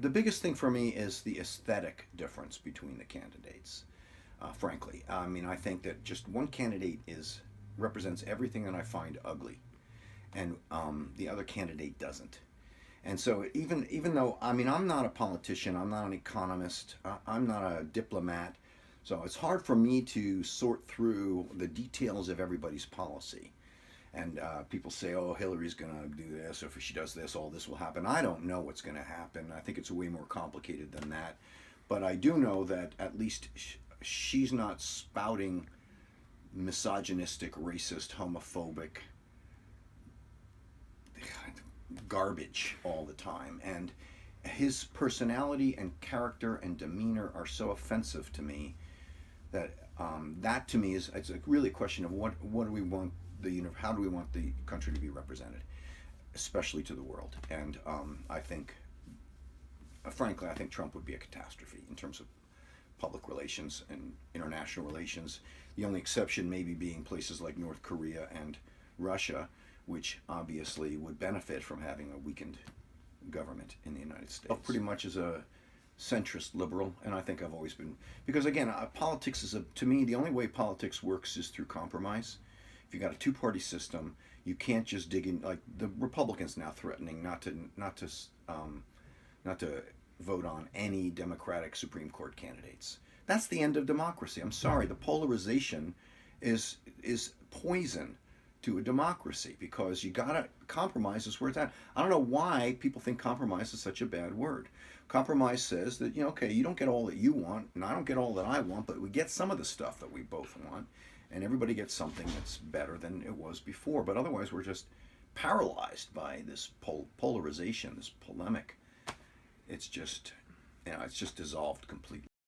The biggest thing for me is the aesthetic difference between the candidates. Frankly, I mean, I think that just one candidate is represents everything that I find ugly, and the other candidate doesn't. And so even though I mean I'm not a politician, I'm not an economist, I'm not a diplomat, so it's hard for me to sort through the details of everybody's policy. And people say, "Oh, Hillary's going to do this. If she does this, all this will happen." I don't know what's going to happen. I think it's way more complicated than that. But I do know that at least she's not spouting misogynistic, racist, homophobic garbage all the time. And his personality and character and demeanor are so offensive to me that that to me is it's a really a question of what do we want how do we want the country to be represented, especially to the world. And I think, frankly, I think Trump would be a catastrophe in terms of public relations and international relations. The only exception maybe being places like North Korea and Russia, which obviously would benefit from having a weakened government in the United States. Pretty much as a centrist liberal, and I think I've always been, because again, politics is to me the only way politics works is through compromise. If you got a two-party system, you can't just dig in. Like the Republicans now threatening not to vote on any Democratic Supreme Court candidates. That's the end of democracy. I'm sorry, the polarization is poison to a democracy, because you gotta compromise is where it's at. I don't know why people think compromise is such a bad word. Compromise says that, okay, you don't get all that you want, and I don't get all that I want, but we get some of the stuff that we both want, and everybody gets something that's better than it was before. But otherwise, we're just paralyzed by this polarization, this polemic. It's just, it's just dissolved completely.